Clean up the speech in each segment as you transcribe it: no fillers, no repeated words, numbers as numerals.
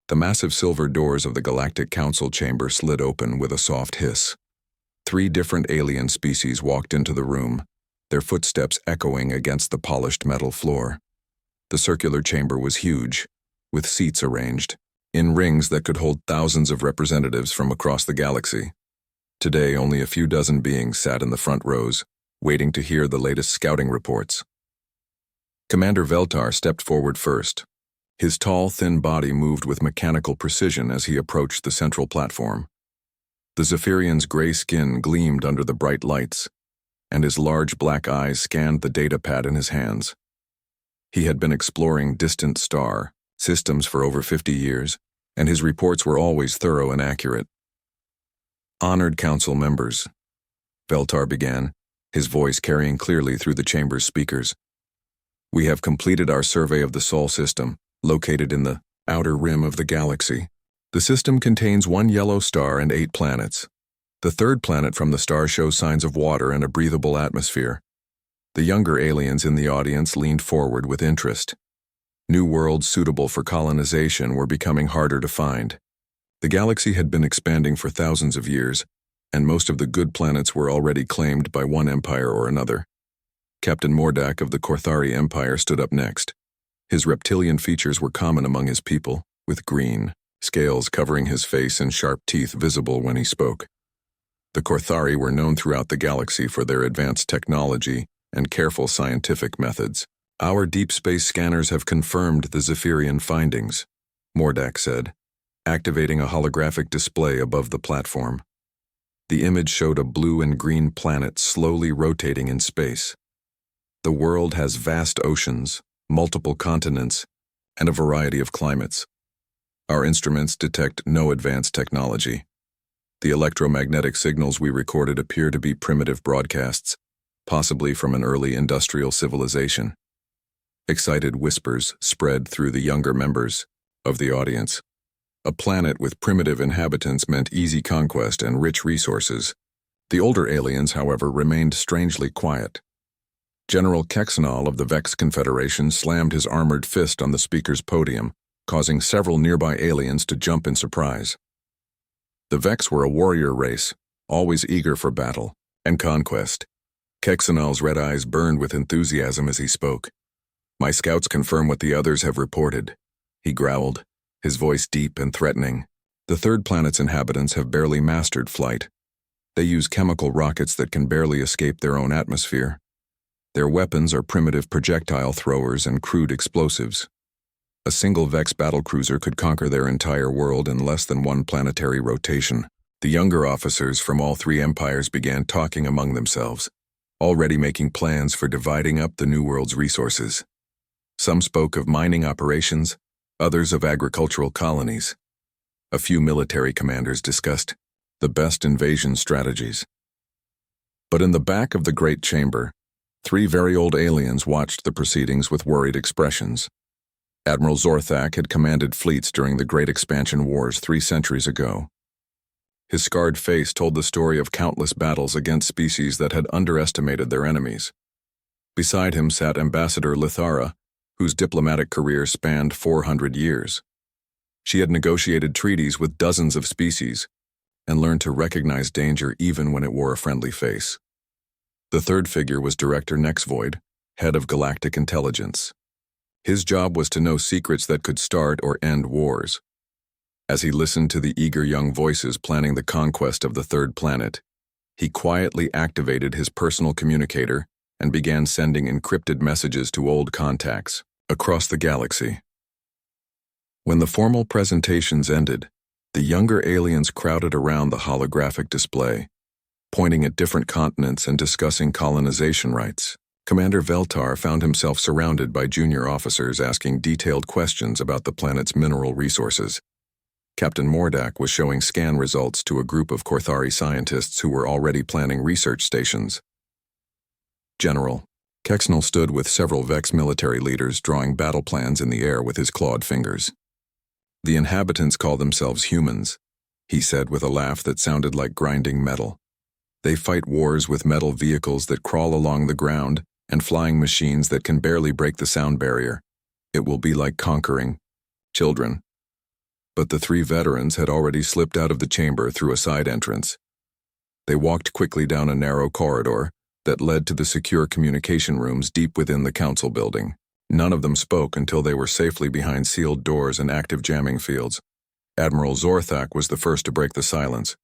The massive silver doors of the Galactic Council chamber slid open with a soft hiss. 3 different alien species walked into the room, their footsteps echoing against the polished metal floor. The circular chamber was huge, with seats arranged, in rings that could hold thousands of representatives from across the galaxy. Today, only a few dozen beings sat in the front rows, waiting to hear the latest scouting reports. Commander Veltar stepped forward first. His tall, thin body moved with mechanical precision as he approached the central platform. The Zephyrian's gray skin gleamed under the bright lights, and his large black eyes scanned the datapad in his hands. He had been exploring distant star systems for over 50 years, and his reports were always thorough and accurate. "Honored council members," Veltar began, his voice carrying clearly through the chamber's speakers. "We have completed our survey of the Sol system, located in the outer rim of the galaxy. The system contains 1 yellow star and 8 planets. The 3rd planet from the star shows signs of water and a breathable atmosphere." The younger aliens in the audience leaned forward with interest. New worlds suitable for colonization were becoming harder to find. The galaxy had been expanding for thousands of years, and most of the good planets were already claimed by one empire or another. Captain Mordak of the Korthari Empire stood up next. His reptilian features were common among his people, with green scales covering his face and sharp teeth visible when he spoke. The Korthari were known throughout the galaxy for their advanced technology and careful scientific methods. "Our deep space scanners have confirmed the Zephyrian findings," Mordak said, activating a holographic display above the platform. The image showed a blue and green planet slowly rotating in space. "The world has vast oceans, multiple continents, and a variety of climates. Our instruments detect no advanced technology. The electromagnetic signals we recorded appear to be primitive broadcasts, possibly from an early industrial civilization." Excited whispers spread through the younger members of the audience. A planet with primitive inhabitants meant easy conquest and rich resources. The older aliens, however, remained strangely quiet. General Kexanal of the Vex Confederation slammed his armored fist on the speaker's podium, causing several nearby aliens to jump in surprise. The Vex were a warrior race, always eager for battle and conquest. Kexanal's red eyes burned with enthusiasm as he spoke. "My scouts confirm what the others have reported," he growled, his voice deep and threatening. "The 3rd planet's inhabitants have barely mastered flight. They use chemical rockets that can barely escape their own atmosphere. Their weapons are primitive projectile throwers and crude explosives. A single Vex battlecruiser could conquer their entire world in less than 1 planetary rotation." The younger officers from all 3 empires began talking among themselves, already making plans for dividing up the new world's resources. Some spoke of mining operations, others of agricultural colonies. A few military commanders discussed the best invasion strategies. But in the back of the great chamber, 3 very old aliens watched the proceedings with worried expressions. Admiral Zorthak had commanded fleets during the Great Expansion Wars 3 centuries ago. His scarred face told the story of countless battles against species that had underestimated their enemies. Beside him sat Ambassador Lithara, whose diplomatic career spanned 400 years. She had negotiated treaties with dozens of species and learned to recognize danger even when it wore a friendly face. The 3rd figure was Director Nexvoid, head of Galactic Intelligence. His job was to know secrets that could start or end wars. As he listened to the eager young voices planning the conquest of the 3rd planet, he quietly activated his personal communicator and began sending encrypted messages to old contacts across the galaxy. When the formal presentations ended, the younger aliens crowded around the holographic display, pointing at different continents and discussing colonization rights. Commander Veltar found himself surrounded by junior officers asking detailed questions about the planet's mineral resources. Captain Mordak was showing scan results to a group of Korthari scientists who were already planning research stations. "General," Kexnal stood with several Vex military leaders drawing battle plans in the air with his clawed fingers. "The inhabitants call themselves humans," he said with a laugh that sounded like grinding metal. "They fight wars with metal vehicles that crawl along the ground and flying machines that can barely break the sound barrier. It will be like conquering children. But the three veterans had already slipped out of the chamber through a side entrance. They walked quickly down a narrow corridor that led to the secure communication rooms deep within the council building. None of them spoke until they were safely behind sealed doors and active jamming fields. Admiral Zorthak was the first to break the silence.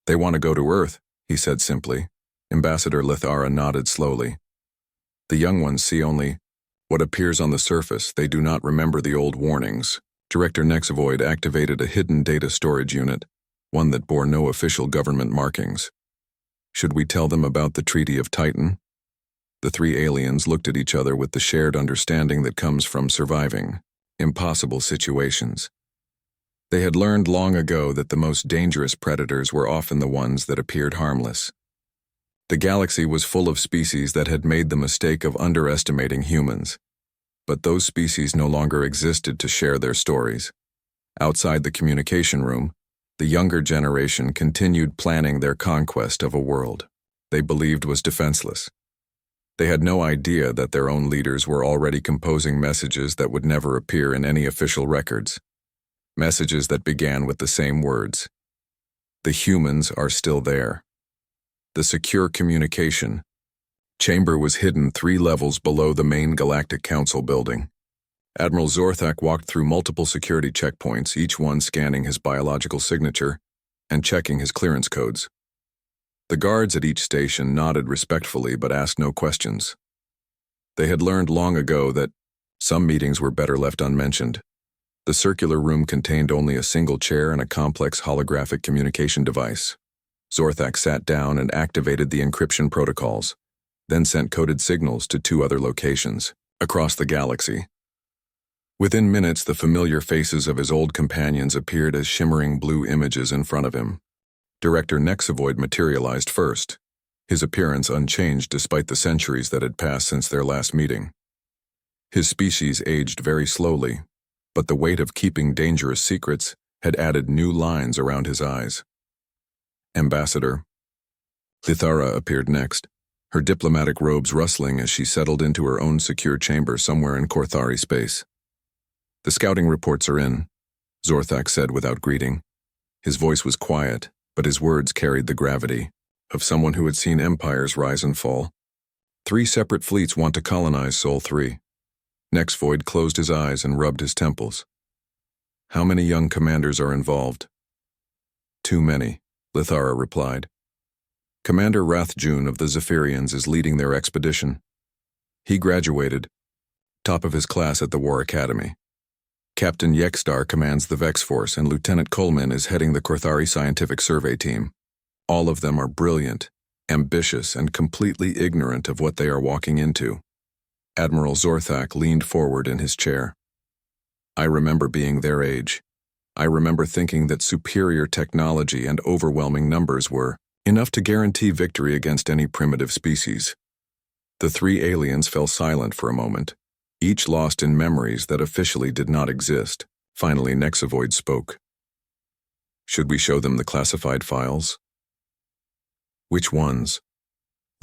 "They want to go to Earth," he said simply. Ambassador Lithara nodded slowly. "The young ones see only what appears on the surface. They do not remember the old warnings." Director Nexavoid activated a hidden data storage unit, one that bore no official government markings. "Should we tell them about the Treaty of Titan?" The three aliens looked at each other with the shared understanding that comes from surviving impossible situations. They had learned long ago that the most dangerous predators were often the ones that appeared harmless. The galaxy was full of species that had made the mistake of underestimating humans. But those species no longer existed to share their stories. Outside the communication room, the younger generation continued planning their conquest of a world they believed was defenseless. They had no idea that their own leaders were already composing messages that would never appear in any official records. Messages that began with the same words. The humans are still there. The secure communication chamber was hidden 3 levels below the main Galactic Council building. Admiral Zorthak walked through multiple security checkpoints, each one scanning his biological signature and checking his clearance codes. The guards at each station nodded respectfully but asked no questions. They had learned long ago that some meetings were better left unmentioned. The circular room contained only a single chair and a complex holographic communication device. Zorthak sat down and activated the encryption protocols, then sent coded signals to 2 other locations across the galaxy. Within minutes, the familiar faces of his old companions appeared as shimmering blue images in front of him. Director Nexavoid materialized first, his appearance unchanged despite the centuries that had passed since their last meeting. His species aged very slowly, but the weight of keeping dangerous secrets had added new lines around his eyes. Ambassador. Lithara appeared next, her diplomatic robes rustling as she settled into her own secure chamber somewhere in Korthari space. "The scouting reports are in," Zorthak said without greeting. His voice was quiet, but his words carried the gravity of someone who had seen empires rise and fall. 3 separate fleets want to colonize Sol 3. Nexavoid closed his eyes and rubbed his temples. "How many young commanders are involved?" "Too many," Lithara replied. "Commander Rathjun of the Zephyrians is leading their expedition. He graduated, top of his class at the War Academy. Captain Yekstar commands the Vex Force, and Lieutenant Coleman is heading the Korthari Scientific Survey Team. All of them are brilliant, ambitious, and completely ignorant of what they are walking into." Admiral Zorthak leaned forward in his chair. "I remember being their age. I remember thinking that superior technology and overwhelming numbers were enough to guarantee victory against any primitive species." The 3 aliens fell silent for a moment, each lost in memories that officially did not exist. Finally, Nexavoid spoke. "Should we show them the classified files?" "Which ones?"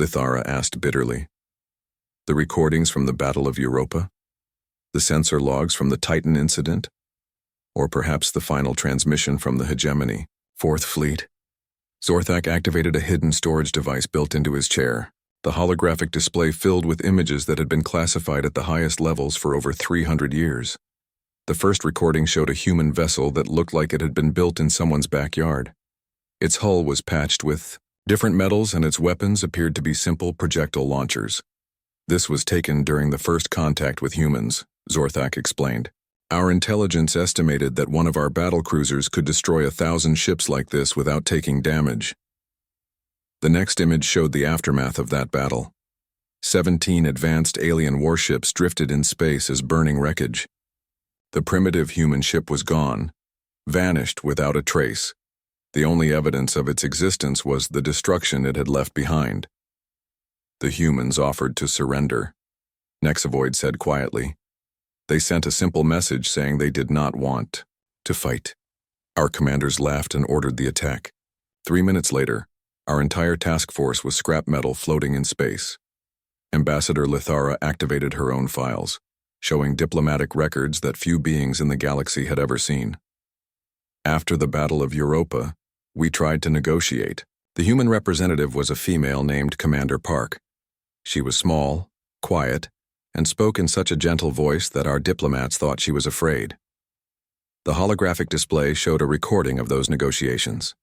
Lithara asked bitterly. "The recordings from the Battle of Europa? The sensor logs from the Titan incident? Or perhaps the final transmission from the Hegemony, 4th Fleet?" Zorthak activated a hidden storage device built into his chair, the holographic display filled with images that had been classified at the highest levels for over 300 years. The first recording showed a human vessel that looked like it had been built in someone's backyard. Its hull was patched with different metals, and its weapons appeared to be simple projectile launchers. "This was taken during the first contact with humans," Zorthak explained. "Our intelligence estimated that one of our battle cruisers could destroy 1,000 ships like this without taking damage." The next image showed the aftermath of that battle. 17 advanced alien warships drifted in space as burning wreckage. The primitive human ship was gone, vanished without a trace. The only evidence of its existence was the destruction it had left behind. "The humans offered to surrender," Nexavoid said quietly. "They sent a simple message saying they did not want to fight." Our commanders laughed and ordered the attack. 3 minutes later, our entire task force was scrap metal floating in space. Ambassador Lithara activated her own files. showing diplomatic records that few beings in the galaxy had ever seen. After the Battle of Europa, we tried to negotiate. The human representative was a female named Commander Park. She was small, quiet, and spoke in such a gentle voice that our diplomats thought she was afraid. The holographic display showed a recording of those negotiations.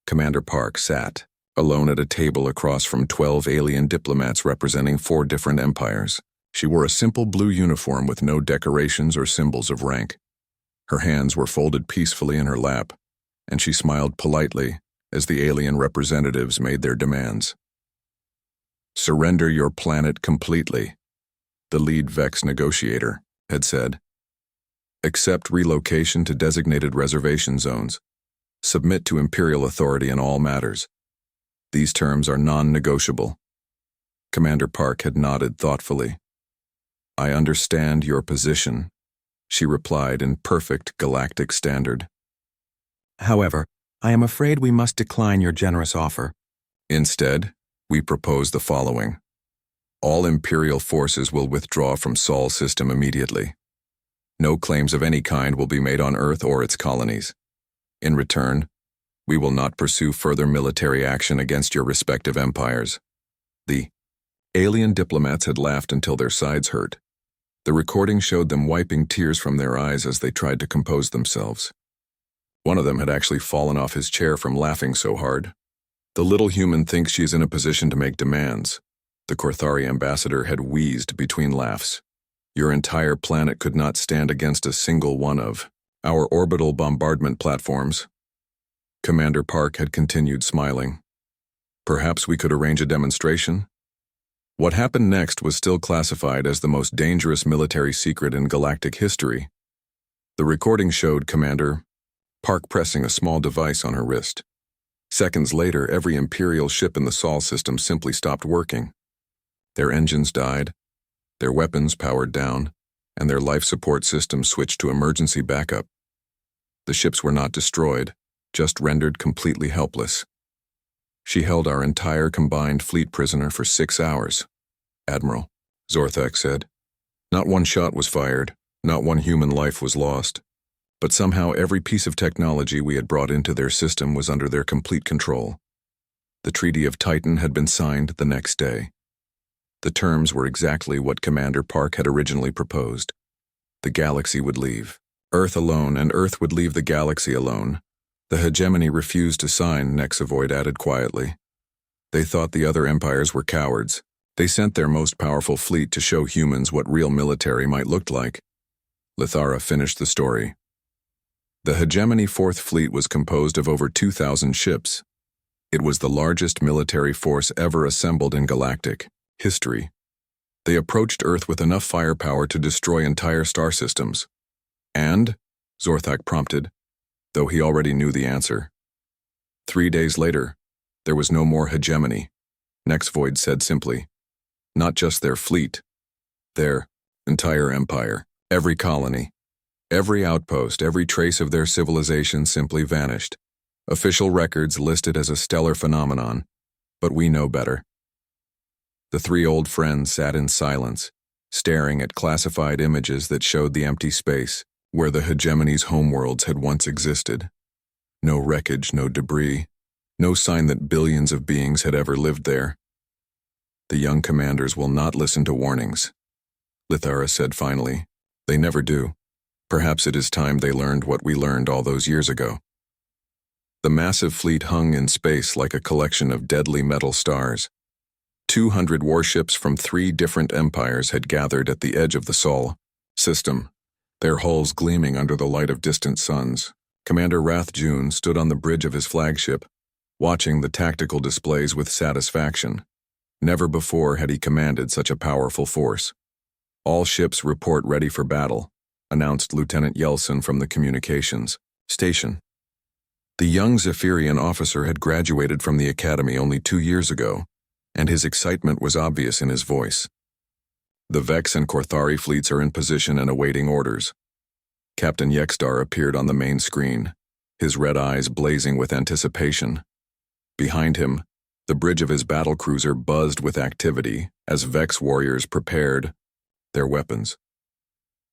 Commander Park sat, alone at a table across from 12 alien diplomats representing 4 different empires. She wore a simple blue uniform with no decorations or symbols of rank. Her hands were folded peacefully in her lap, and she smiled politely as the alien representatives made their demands. "Surrender your planet completely," the lead Vex negotiator had said. "Accept relocation to designated reservation zones. Submit to Imperial authority in all matters. These terms are non-negotiable." Commander Park had nodded thoughtfully. "I understand your position," she replied in perfect galactic standard. "However, I am afraid we must decline your generous offer." "Instead, we propose the following. All Imperial forces will withdraw from Sol system immediately. No claims of any kind will be made on Earth or its colonies. In return, we will not pursue further military action against your respective empires." The alien diplomats had laughed until their sides hurt. The recording showed them wiping tears from their eyes as they tried to compose themselves. One of them had actually fallen off his chair from laughing so hard. "The little human thinks she is in a position to make demands." The Korthari ambassador had wheezed between laughs. "Your entire planet could not stand against a single one of our orbital bombardment platforms." Commander Park had continued smiling. "Perhaps we could arrange a demonstration?" What happened next was still classified as the most dangerous military secret in galactic history. The recording showed Commander Park pressing a small device on her wrist. Seconds later, every Imperial ship in the Sol system simply stopped working. Their engines died, their weapons powered down, and their life support systems switched to emergency backup. The ships were not destroyed, just rendered completely helpless. "She held our entire combined fleet prisoner for 6 hours, Admiral," Zorthak said. "Not one shot was fired, not one human life was lost. But somehow every piece of technology we had brought into their system was under their complete control. The Treaty of Titan had been signed the next day. The terms were exactly what Commander Park had originally proposed. The galaxy would leave Earth alone, and Earth would leave the galaxy alone. The hegemony refused to sign, Nexavoid added quietly. They thought the other empires were cowards. They sent their most powerful fleet to show humans what real military might look like. Lithara finished the story. The hegemony Fourth Fleet was composed of over 2,000 ships. It was the largest military force ever assembled in galactic history. They approached Earth with enough firepower to destroy entire star systems. And, Zorthak prompted, though he already knew the answer. 3 days later, there was no more hegemony, Nexvoid said simply. Not just their fleet, their entire empire, every colony, every outpost, every trace of their civilization simply vanished. Official records listed as a stellar phenomenon, but we know better. The 3 old friends sat in silence, staring at classified images that showed the empty space where the hegemony's homeworlds had once existed. No wreckage, no debris, no sign that billions of beings had ever lived there. "The young commanders will not listen to warnings," Lithara said finally. "They never do. Perhaps it is time they learned what we learned all those years ago." The massive fleet hung in space like a collection of deadly metal stars. 200 warships from 3 different empires had gathered at the edge of the Sol system, their hulls gleaming under the light of distant suns. Commander Rathjun stood on the bridge of his flagship, watching the tactical displays with satisfaction. Never before had he commanded such a powerful force. "All ships report ready for battle," announced Lieutenant Yelson from the communications station. The young Zephyrian officer had graduated from the academy only 2 years ago, and his excitement was obvious in his voice. "The Vex and Korthari fleets are in position and awaiting orders." Captain Yextar appeared on the main screen, his red eyes blazing with anticipation. Behind him, the bridge of his battlecruiser buzzed with activity as Vex warriors prepared their weapons.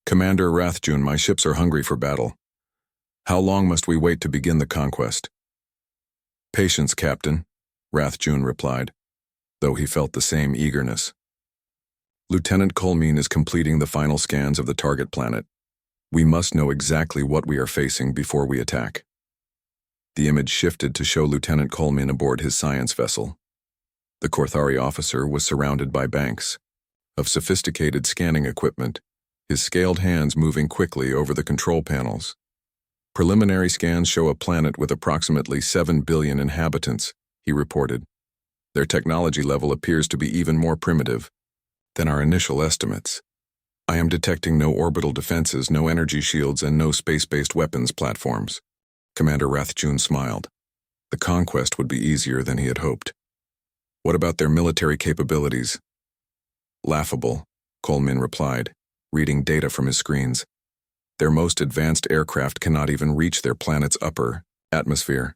Commander Rathjun, my ships are hungry for battle. How long must we wait to begin the conquest? Patience, Captain, Rathjun replied, though he felt the same eagerness. Lieutenant Colmine is completing the final scans of the target planet. We must know exactly what we are facing before we attack. The image shifted to show Lieutenant Colmine aboard his science vessel. The Korthari officer was surrounded by banks of sophisticated scanning equipment, his scaled hands moving quickly over the control panels. Preliminary scans show a planet with approximately 7 billion inhabitants, he reported. Their technology level appears to be even more primitive than our initial estimates. I am detecting no orbital defenses, no energy shields, and no space-based weapons platforms. Commander Rathjun smiled. The conquest would be easier than he had hoped. What about their military capabilities? Laughable, Colmine replied, reading data from his screens. Their most advanced aircraft cannot even reach their planet's upper atmosphere.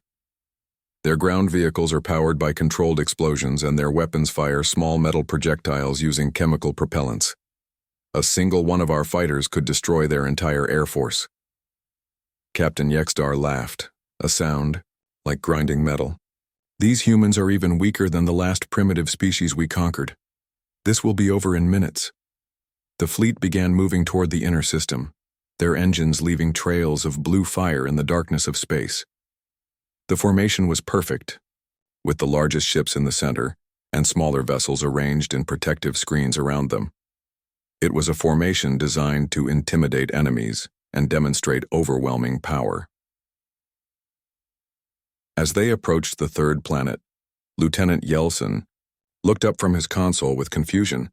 Their ground vehicles are powered by controlled explosions, and their weapons fire small metal projectiles using chemical propellants. A single one of our fighters could destroy their entire air force. Captain Yexdar laughed, a sound like grinding metal. These humans are even weaker than the last primitive species we conquered. This will be over in minutes. The fleet began moving toward the inner system, their engines leaving trails of blue fire in the darkness of space. The formation was perfect, with the largest ships in the center and smaller vessels arranged in protective screens around them. It was a formation designed to intimidate enemies and demonstrate overwhelming power. As they approached the third planet, Lieutenant Yelson looked up from his console with confusion.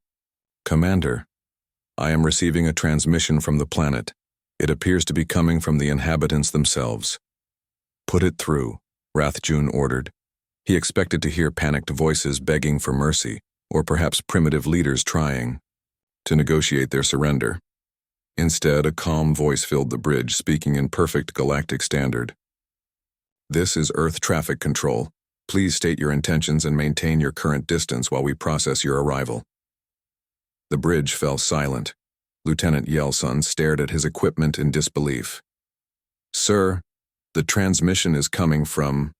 Commander, I am receiving a transmission from the planet. It appears to be coming from the inhabitants themselves. Put it through, Rathjun ordered. He expected to hear panicked voices begging for mercy, or perhaps primitive leaders trying to negotiate their surrender. Instead, a calm voice filled the bridge, speaking in perfect galactic standard. This is Earth traffic control. Please state your intentions and maintain your current distance while we process your arrival. The bridge fell silent. Lieutenant Yelson stared at his equipment in disbelief. Sir, the transmission is coming from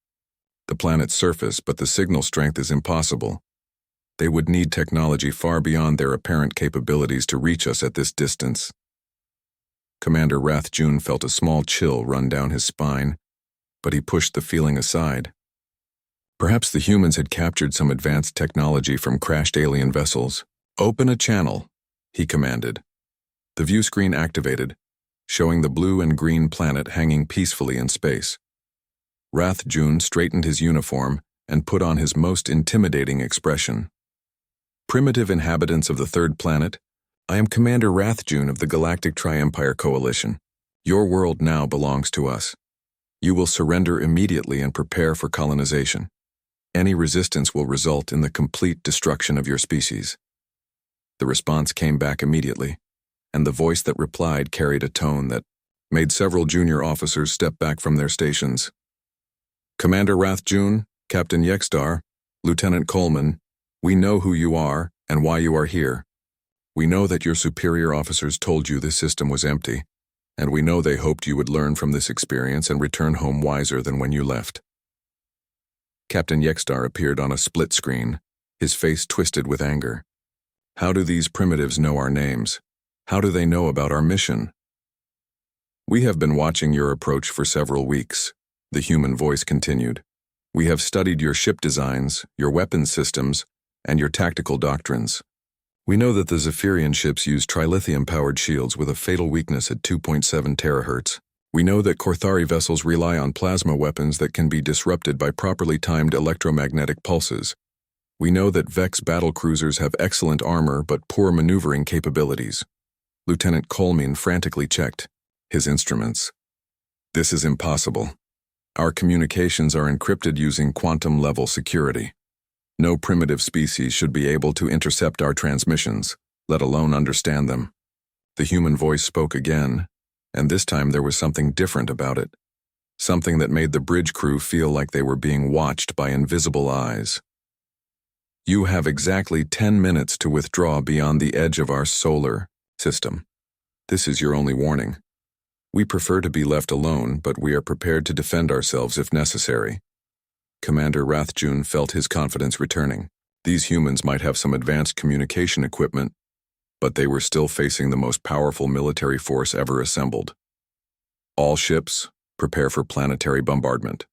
the planet's surface, but the signal strength is impossible. They would need technology far beyond their apparent capabilities to reach us at this distance. Commander Rathjun felt a small chill run down his spine, but he pushed the feeling aside. Perhaps the humans had captured some advanced technology from crashed alien vessels. Open a channel, he commanded. The view screen activated, showing the blue and green planet hanging peacefully in space. Rathjun straightened his uniform and put on his most intimidating expression. Primitive inhabitants of the third planet, I am Commander Rathjun of the Galactic Tri-Empire Coalition. Your world now belongs to us. You will surrender immediately and prepare for colonization. Any resistance will result in the complete destruction of your species. The response came back immediately, and the voice that replied carried a tone that made several junior officers step back from their stations. Commander Rathjun, Captain Yexdar, Lieutenant Coleman, we know who you are and why you are here. We know that your superior officers told you this system was empty, and we know they hoped you would learn from this experience and return home wiser than when you left. Captain Yexdar appeared on a split screen, his face twisted with anger. How do these primitives know our names? How do they know about our mission? We have been watching your approach for several weeks, the human voice continued. We have studied your ship designs, your weapons systems, and your tactical doctrines. We know that the Zephyrian ships use trilithium-powered shields with a fatal weakness at 2.7 terahertz. We know that Korthari vessels rely on plasma weapons that can be disrupted by properly timed electromagnetic pulses. We know that Vex battlecruisers have excellent armor but poor maneuvering capabilities. Lieutenant Colmine frantically checked his instruments. This is impossible. Our communications are encrypted using quantum-level security. No primitive species should be able to intercept our transmissions, let alone understand them. The human voice spoke again, and this time there was something different about it. Something that made the bridge crew feel like they were being watched by invisible eyes. You have exactly 10 minutes to withdraw beyond the edge of our solar system. This is your only warning. We prefer to be left alone, but we are prepared to defend ourselves if necessary. Commander Rathjun felt his confidence returning. These humans might have some advanced communication equipment, but they were still facing the most powerful military force ever assembled. All ships, prepare for planetary bombardment.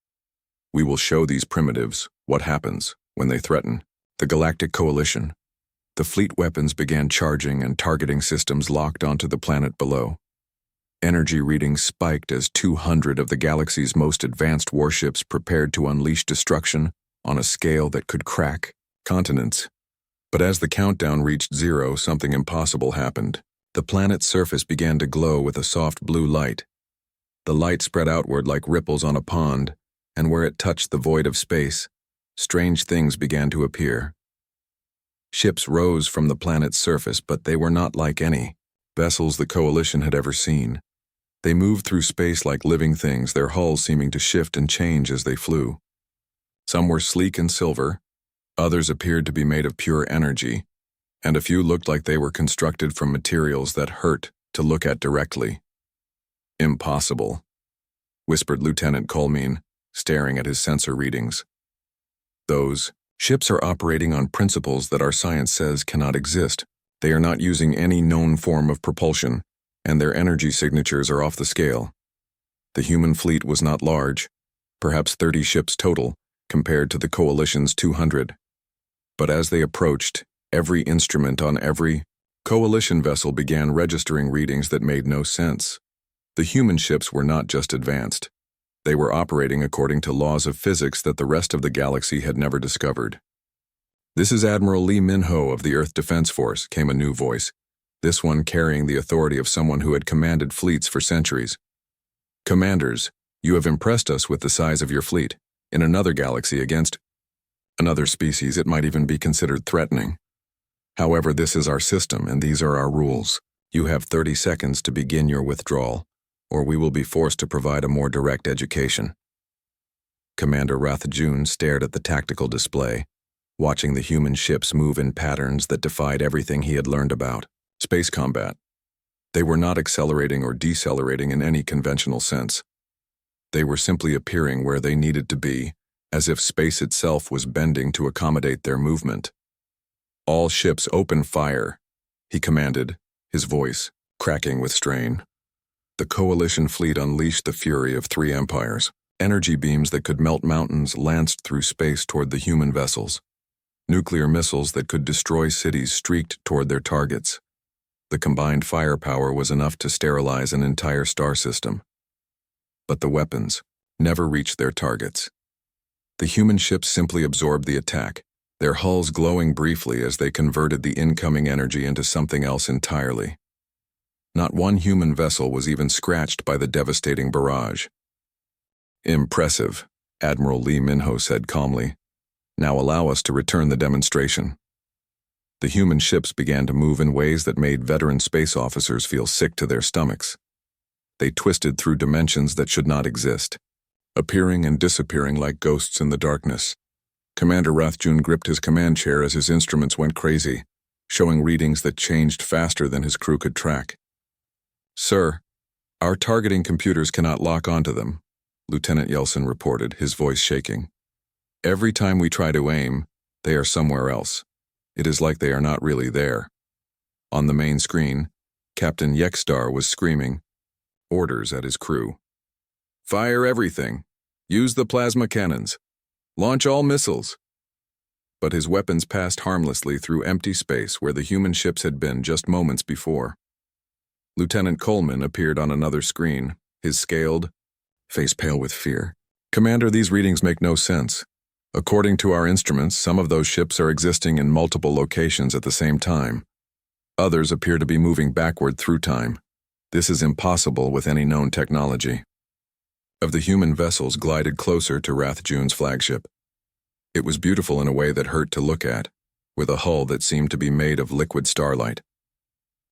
We will show these primitives what happens when they threaten the Galactic Coalition. The fleet weapons began charging and targeting systems locked onto the planet below. Energy readings spiked as 200 of the galaxy's most advanced warships prepared to unleash destruction on a scale that could crack continents. But as the countdown reached 0, something impossible happened. The planet's surface began to glow with a soft blue light. The light spread outward like ripples on a pond, and where it touched the void of space, strange things began to appear. Ships rose from the planet's surface, but they were not like any vessels the Coalition had ever seen. They moved through space like living things, their hulls seeming to shift and change as they flew. Some were sleek and silver, others appeared to be made of pure energy, and a few looked like they were constructed from materials that hurt to look at directly. Impossible, whispered Lieutenant Colmine, staring at his sensor readings. Those ships are operating on principles that our science says cannot exist. They are not using any known form of propulsion, and their energy signatures are off the scale. The human fleet was not large, perhaps 30 ships total, compared to the Coalition's 200. But as they approached, every instrument on every Coalition vessel began registering readings that made no sense. The human ships were not just advanced. They were operating according to laws of physics that the rest of the galaxy had never discovered. "This is Admiral Lee Min-ho of the Earth Defense Force," came a new voice, this one carrying the authority of someone who had commanded fleets for centuries. "Commanders, you have impressed us with the size of your fleet. In another galaxy against another species, it might even be considered threatening. However, this is our system, and these are our rules. You have 30 seconds to begin your withdrawal, or we will be forced to provide a more direct education." Commander Rathjun stared at the tactical display, watching the human ships move in patterns that defied everything he had learned about space combat. They were not accelerating or decelerating in any conventional sense. They were simply appearing where they needed to be, as if space itself was bending to accommodate their movement. "All ships open fire," he commanded, his voice cracking with strain. The Coalition fleet unleashed the fury of 3 empires. Energy beams that could melt mountains lanced through space toward the human vessels. Nuclear missiles that could destroy cities streaked toward their targets. The combined firepower was enough to sterilize an entire star system. But the weapons never reached their targets. The human ships simply absorbed the attack, their hulls glowing briefly as they converted the incoming energy into something else entirely. Not one human vessel was even scratched by the devastating barrage. "Impressive," Admiral Lee Min-ho said calmly. "Now allow us to return the demonstration." The human ships began to move in ways that made veteran space officers feel sick to their stomachs. They twisted through dimensions that should not exist, appearing and disappearing like ghosts in the darkness. Commander Rathjun gripped his command chair as his instruments went crazy, showing readings that changed faster than his crew could track. "Sir, our targeting computers cannot lock onto them," Lieutenant Yeltsin reported, his voice shaking. "Every time we try to aim, they are somewhere else. It is like they are not really there." On the main screen, Captain Yekstar was screaming orders at his crew. "Fire everything. Use the plasma cannons. Launch all missiles." But his weapons passed harmlessly through empty space where the human ships had been just moments before. Lieutenant Coleman appeared on another screen, his scaled face pale with fear. "Commander, these readings make no sense. According to our instruments, some of those ships are existing in multiple locations at the same time. Others appear to be moving backward through time. This is impossible with any known technology." Of the human vessels glided closer to Rathjun's flagship. It was beautiful in a way that hurt to look at, with a hull that seemed to be made of liquid starlight.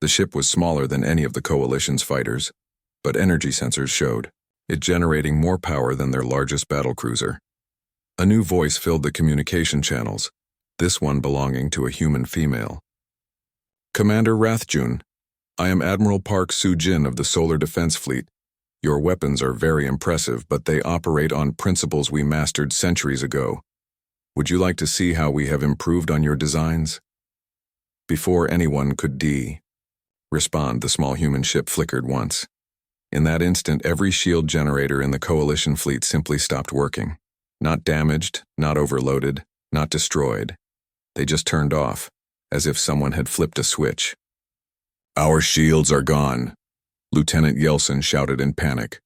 The ship was smaller than any of the Coalition's fighters, but energy sensors showed it generating more power than their largest battlecruiser. A new voice filled the communication channels, this one belonging to a human female. "Commander Rathjun, I am Admiral Park Soo-jin of the Solar Defense Fleet. Your weapons are very impressive, but they operate on principles we mastered centuries ago. Would you like to see how we have improved on your designs?" Before anyone could respond, the small human ship flickered once. In that instant, every shield generator in the Coalition fleet simply stopped working. Not damaged, not overloaded, not destroyed. They just turned off, as if someone had flipped a switch. "Our shields are gone," Lieutenant Yeltsin shouted in panic.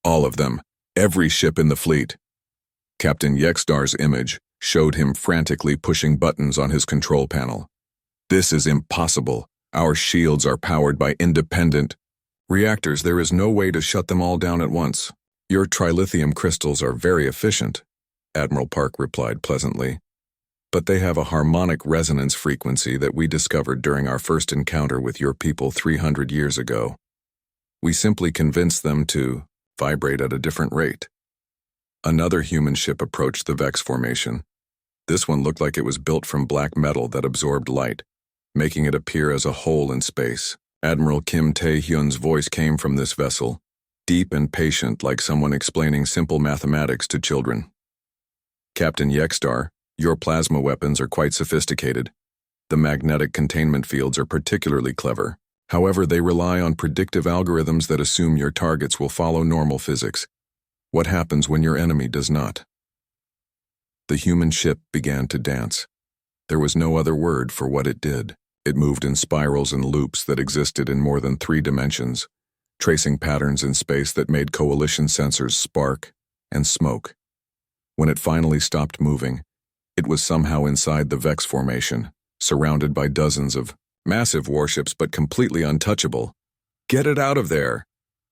"All of them. Every ship in the fleet." Captain Yextar's image showed him frantically pushing buttons on his control panel. "This is impossible. Our shields are powered by independent reactors. There is no way to shut them all down at once. Your trilithium crystals are very efficient," Admiral Park replied pleasantly. "But they have a harmonic resonance frequency that we discovered during our first encounter with your people 300 years ago. We simply convinced them to vibrate at a different rate." Another human ship approached the Vex formation. This one looked like it was built from black metal that absorbed light, making it appear as a hole in space. Admiral Kim Tae-hyun's voice came from this vessel, deep and patient, like someone explaining simple mathematics to children. "Captain Yextar, your plasma weapons are quite sophisticated. The magnetic containment fields are particularly clever. However, they rely on predictive algorithms that assume your targets will follow normal physics. What happens when your enemy does not?" The human ship began to dance. There was no other word for what it did. It moved in spirals and loops that existed in more than 3 dimensions, tracing patterns in space that made Coalition sensors spark and smoke. When it finally stopped moving, it was somehow inside the Vex formation, surrounded by dozens of massive warships but completely untouchable. "Get it out of there!"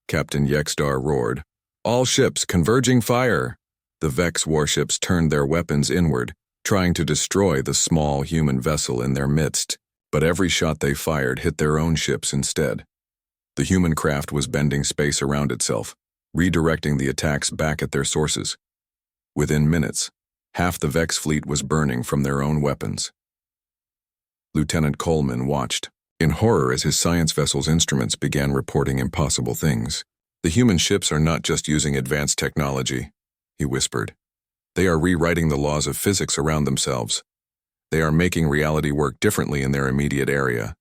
Captain Yextar roared. "All ships converging fire!" The Vex warships turned their weapons inward, trying to destroy the small human vessel in their midst, but every shot they fired hit their own ships instead. The human craft was bending space around itself, redirecting the attacks back at their sources. Within minutes, half the Vex fleet was burning from their own weapons. Lieutenant Coleman watched in horror as his science vessel's instruments began reporting impossible things. "The human ships are not just using advanced technology," he whispered. "They are rewriting the laws of physics around themselves. They are making reality work differently in their immediate area."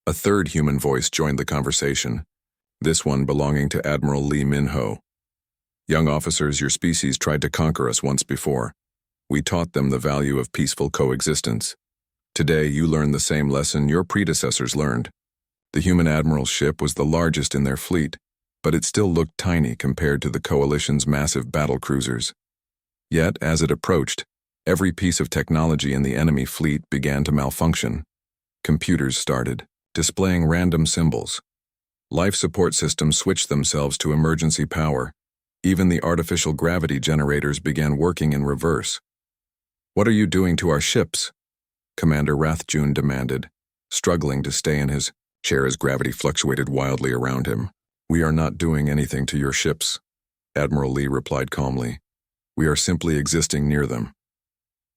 A third human voice joined the conversation, this one belonging to Admiral Lee Min-ho. "Young officers, your species tried to conquer us once before. We taught them the value of peaceful coexistence. Today, you learn the same lesson your predecessors learned. The human admiral's ship was the largest in their fleet, but it still looked tiny compared to the Coalition's massive battle cruisers. Yet, as it approached, every piece of technology in the enemy fleet began to malfunction. Computers started displaying random symbols. Life support systems switched themselves to emergency power. Even the artificial gravity generators began working in reverse. "What are you doing to our ships?" Commander Rathjun demanded, struggling to stay in his chair as gravity fluctuated wildly around him. "We are not doing anything to your ships," Admiral Lee replied calmly. "We are simply existing near them.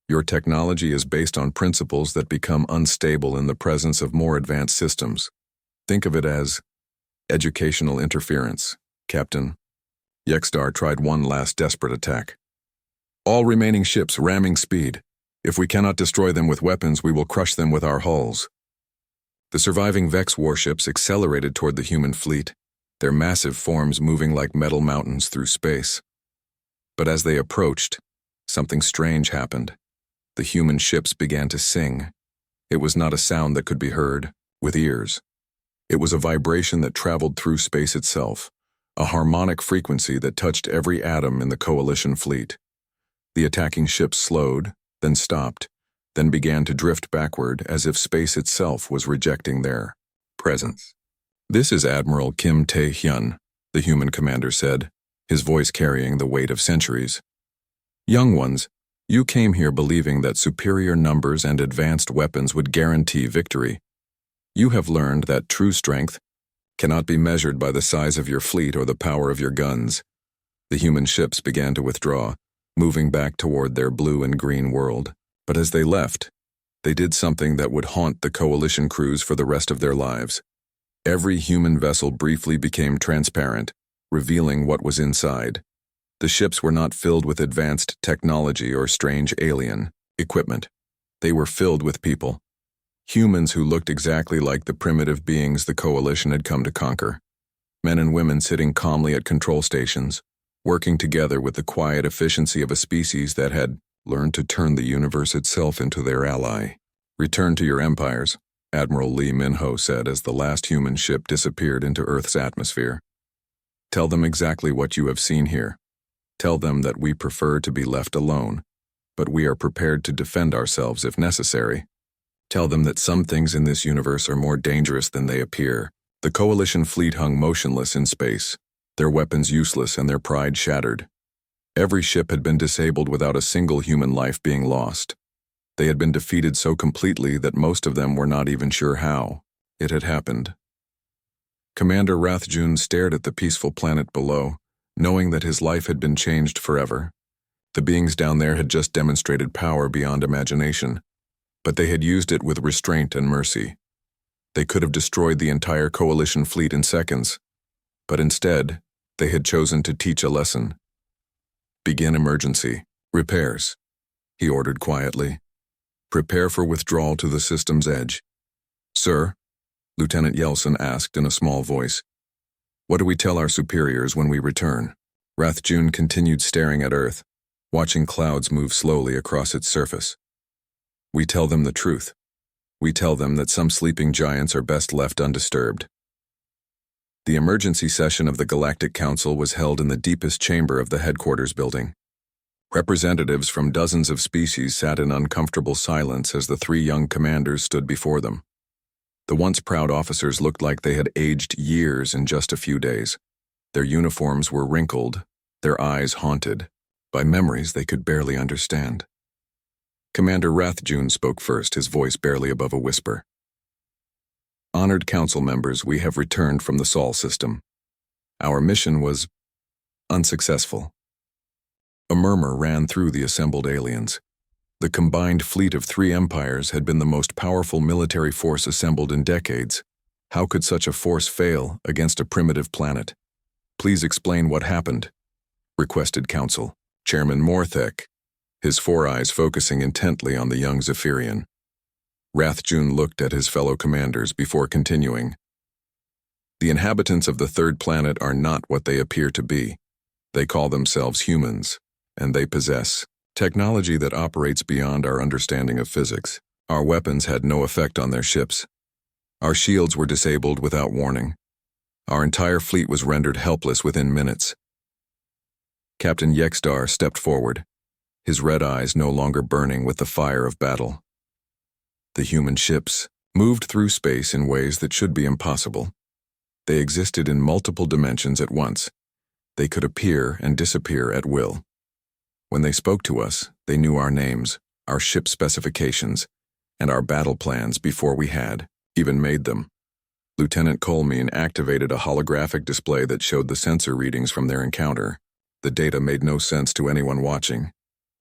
Your technology is based on principles that become unstable in the presence of more advanced systems. Think of it as educational interference, Captain." Yextar tried one last desperate attack. "All remaining ships ramming speed. If we cannot destroy them with weapons, we will crush them with our hulls." The surviving Vex warships accelerated toward the human fleet, their massive forms moving like metal mountains through space. But as they approached, something strange happened. The human ships began to sing. It was not a sound that could be heard with ears. It was a vibration that traveled through space itself, a harmonic frequency that touched every atom in the Coalition fleet. The attacking ships slowed, then stopped, then began to drift backward as if space itself was rejecting their presence. "This is Admiral Kim Tae-hyun," the human commander said, his voice carrying the weight of centuries. "Young ones, you came here believing that superior numbers and advanced weapons would guarantee victory. You have learned that true strength cannot be measured by the size of your fleet or the power of your guns." The human ships began to withdraw, moving back toward their blue and green world. But as they left, they did something that would haunt the Coalition crews for the rest of their lives. Every human vessel briefly became transparent, revealing what was inside. The ships were not filled with advanced technology or strange alien equipment. They were filled with people. Humans who looked exactly like the primitive beings the Coalition had come to conquer. Men and women sitting calmly at control stations, working together with the quiet efficiency of a species that had learned to turn the universe itself into their ally. "Return to your empires," Admiral Lee Minho said as the last human ship disappeared into Earth's atmosphere. "Tell them exactly what you have seen here. Tell them that we prefer to be left alone, but we are prepared to defend ourselves if necessary. Tell them that some things in this universe are more dangerous than they appear." The Coalition fleet hung motionless in space, their weapons useless and their pride shattered. Every ship had been disabled without a single human life being lost. They had been defeated so completely that most of them were not even sure how it had happened. Commander Rathjun stared at the peaceful planet below, knowing that his life had been changed forever. The beings down there had just demonstrated power beyond imagination, but they had used it with restraint and mercy. They could have destroyed the entire Coalition fleet in seconds, but instead, they had chosen to teach a lesson. "Begin emergency repairs," he ordered quietly. "Prepare for withdrawal to the system's edge." "Sir?" Lieutenant Yelson asked in a small voice. "What do we tell our superiors when we return?" Rathjun continued staring at Earth, watching clouds move slowly across its surface. "We tell them the truth. We tell them that some sleeping giants are best left undisturbed." The emergency session of the Galactic Council was held in the deepest chamber of the headquarters building. Representatives from dozens of species sat in uncomfortable silence as the three young commanders stood before them. The once proud officers looked like they had aged years in just a few days. Their uniforms were wrinkled, their eyes haunted by memories they could barely understand. Commander Rathjun spoke first, his voice barely above a whisper. "Honored council members, we have returned from the Sol system. Our mission was unsuccessful." A murmur ran through the assembled aliens. The combined fleet of three empires had been the most powerful military force assembled in decades. How could such a force fail against a primitive planet? "Please explain what happened," requested Council Chairman Morthek, his four eyes focusing intently on the young Zephyrian. Rathjun looked at his fellow commanders before continuing. "The inhabitants of the third planet are not what they appear to be. They call themselves humans, and they possess technology that operates beyond our understanding of physics. Our weapons had no effect on their ships. Our shields were disabled without warning. Our entire fleet was rendered helpless within minutes." Captain Yexdar stepped forward, his red eyes no longer burning with the fire of battle. "The human ships moved through space in ways that should be impossible. They existed in multiple dimensions at once. They could appear and disappear at will. When they spoke to us, they knew our names, our ship specifications, and our battle plans before we had even made them." Lieutenant Colmine activated a holographic display that showed the sensor readings from their encounter. The data made no sense to anyone watching.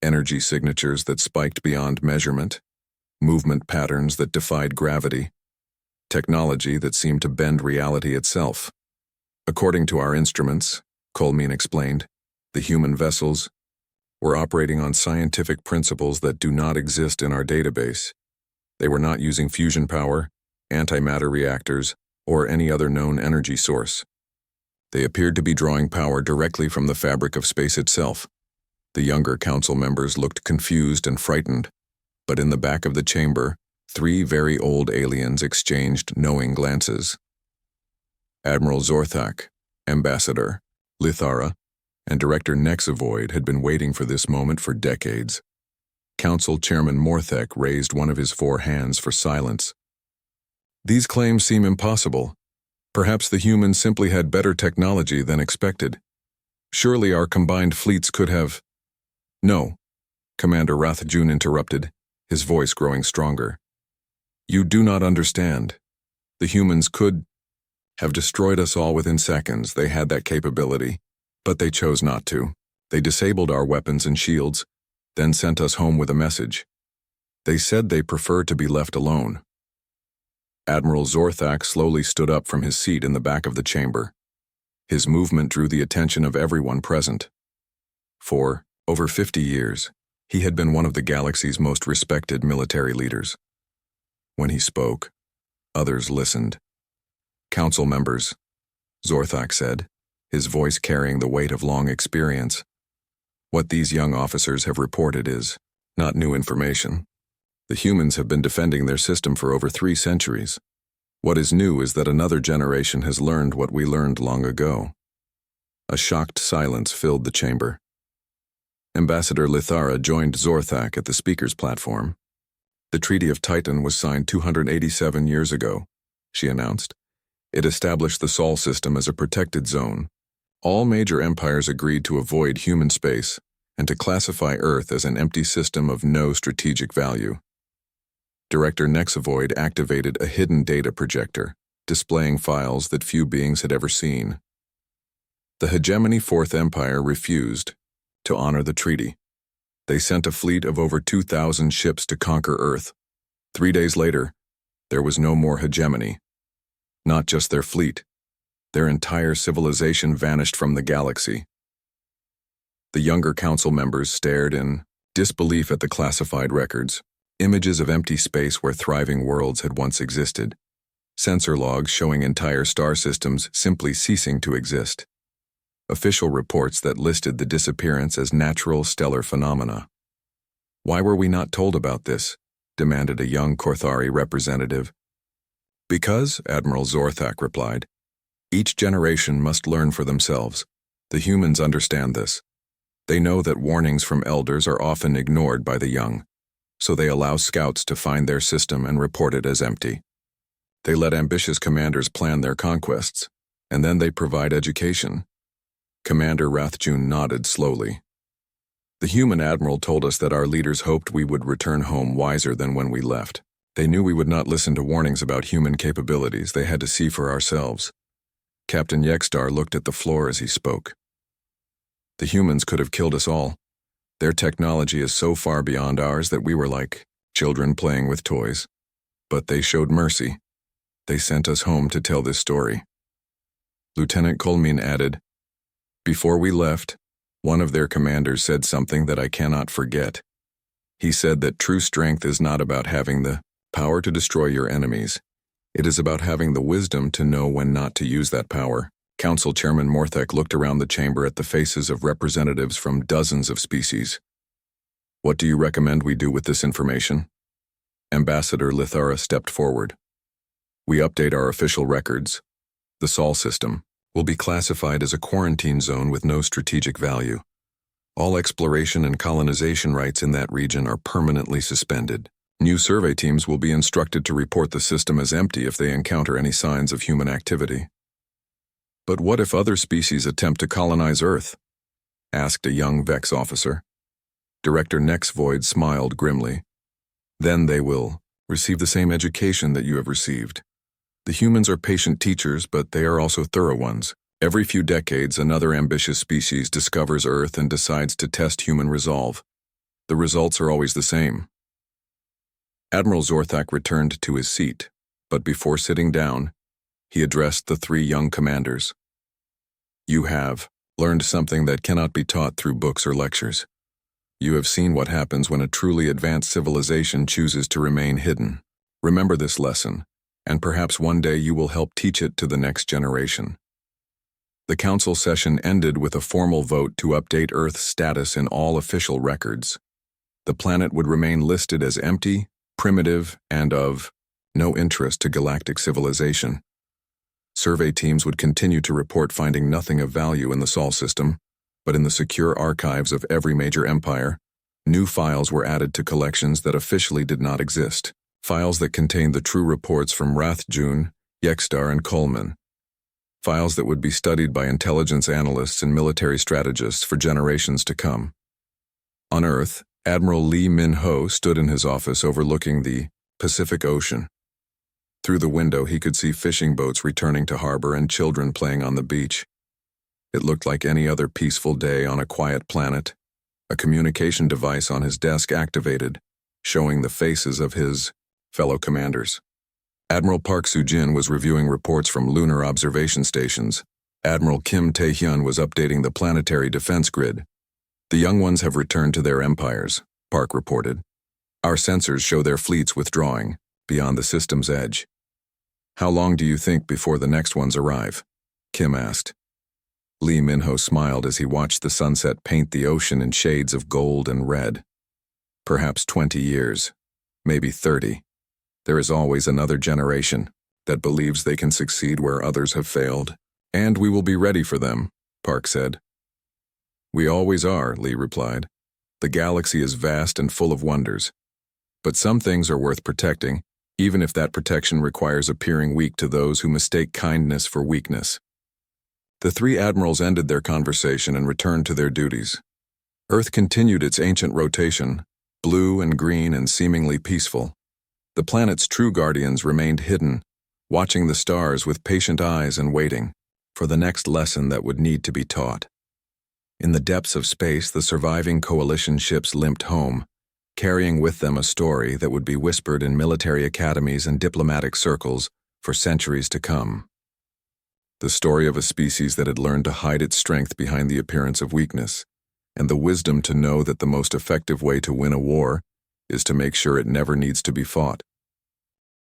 Energy signatures that spiked beyond measurement, movement patterns that defied gravity, technology that seemed to bend reality itself. "According to our instruments," Colmine explained, "the human vessels were operating on scientific principles that do not exist in our database. They were not using fusion power, antimatter reactors, or any other known energy source. They appeared to be drawing power directly from the fabric of space itself." The younger council members looked confused and frightened, but in the back of the chamber, three very old aliens exchanged knowing glances. Admiral Zorthak, Ambassador Lithara, and Director Nexavoid had been waiting for this moment for decades. Council Chairman Morthek raised one of his four hands for silence. "These claims seem impossible. Perhaps the humans simply had better technology than expected. Surely our combined fleets could have—" "No," Commander Rathjun interrupted, his voice growing stronger. "You do not understand. The humans could have destroyed us all within seconds. They had that capability, but they chose not to. They disabled our weapons and shields, then sent us home with a message. They said they prefer to be left alone." Admiral Zorthak slowly stood up from his seat in the back of the chamber. His movement drew the attention of everyone present. For over 50 years, he had been one of the galaxy's most respected military leaders. When he spoke, others listened. "Council members," Zorthak said, his voice carrying the weight of long experience. "What these young officers have reported is not new information. The humans have been defending their system for over 3 centuries. What is new is that another generation has learned what we learned long ago." A shocked silence filled the chamber. Ambassador Lithara joined Zorthak at the speaker's platform. "The Treaty of Titan was signed 287 years ago," she announced. "It established the Sol system as a protected zone. All major empires agreed to avoid human space and to classify Earth as an empty system of no strategic value." Director Nexavoid activated a hidden data projector, displaying files that few beings had ever seen. The hegemony Fourth Empire refused to honor the treaty. They sent a fleet of over 2,000 ships to conquer Earth. 3 days later, there was no more hegemony. Not just their fleet, their entire civilization vanished from the galaxy. The younger council members stared in disbelief at the classified records, images of empty space where thriving worlds had once existed, sensor logs showing entire star systems simply ceasing to exist, official reports that listed the disappearance as natural stellar phenomena. "Why were we not told about this?" demanded a young Korthari representative. "Because," Admiral Zorthak replied, "each generation must learn for themselves. The humans understand this. They know that warnings from elders are often ignored by the young, so they allow scouts to find their system and report it as empty. They let ambitious commanders plan their conquests, and then they provide education." Commander Rathjun nodded slowly. "The human admiral told us that our leaders hoped we would return home wiser than when we left. They knew we would not listen to warnings about human capabilities. They had to see for ourselves." Captain Yekstar looked at the floor as he spoke. "The humans could have killed us all. Their technology is so far beyond ours that we were like children playing with toys. But they showed mercy. They sent us home to tell this story." Lieutenant Kolmin added, "Before we left, one of their commanders said something that I cannot forget. He said that true strength is not about having the power to destroy your enemies. It is about having the wisdom to know when not to use that power." Council Chairman Morthek looked around the chamber at the faces of representatives from dozens of species. "What do you recommend we do with this information?" Ambassador Lithara stepped forward. "We update our official records. The Sol system will be classified as a quarantine zone with no strategic value. All exploration and colonization rights in that region are permanently suspended. New survey teams will be instructed to report the system as empty if they encounter any signs of human activity." "But what if other species attempt to colonize Earth?" asked a young Vex officer. Director Nexvoid smiled grimly. "Then they will receive the same education that you have received. The humans are patient teachers, but they are also thorough ones. Every few decades, another ambitious species discovers Earth and decides to test human resolve. The results are always the same." Admiral Zorthak returned to his seat, but before sitting down, he addressed the 3 young commanders. "You have learned something that cannot be taught through books or lectures. You have seen what happens when a truly advanced civilization chooses to remain hidden. Remember this lesson, and perhaps one day you will help teach it to the next generation." The council session ended with a formal vote to update Earth's status in all official records. The planet would remain listed as empty, primitive, and of no interest to galactic civilization. Survey teams would continue to report finding nothing of value in the Sol system, but in the secure archives of every major empire, new files were added to collections that officially did not exist. Files that contained the true reports from Rathjun, Yekstar, and Coleman. Files that would be studied by intelligence analysts and military strategists for generations to come. On Earth, Admiral Lee Min-ho stood in his office overlooking the Pacific Ocean. Through the window, he could see fishing boats returning to harbor and children playing on the beach. It looked like any other peaceful day on a quiet planet. A communication device on his desk activated, showing the faces of his fellow commanders. Admiral Park Soo-jin was reviewing reports from lunar observation stations. Admiral Kim Tae-hyun was updating the planetary defense grid. The young ones have returned to their empires, Park reported. Our sensors show their fleets withdrawing, beyond the system's edge. How long do you think before the next ones arrive? Kim asked. Lee Min-ho smiled as he watched the sunset paint the ocean in shades of gold and red. Perhaps 20 years, maybe 30. There is always another generation that believes they can succeed where others have failed. And we will be ready for them, Park said. We always are, Lee replied. The galaxy is vast and full of wonders. But some things are worth protecting, even if that protection requires appearing weak to those who mistake kindness for weakness. The three admirals ended their conversation and returned to their duties. Earth continued its ancient rotation, blue and green and seemingly peaceful. The planet's true guardians remained hidden, watching the stars with patient eyes and waiting for the next lesson that would need to be taught. In the depths of space, the surviving coalition ships limped home, carrying with them a story that would be whispered in military academies and diplomatic circles for centuries to come. The story of a species that had learned to hide its strength behind the appearance of weakness, and the wisdom to know that the most effective way to win a war is to make sure it never needs to be fought.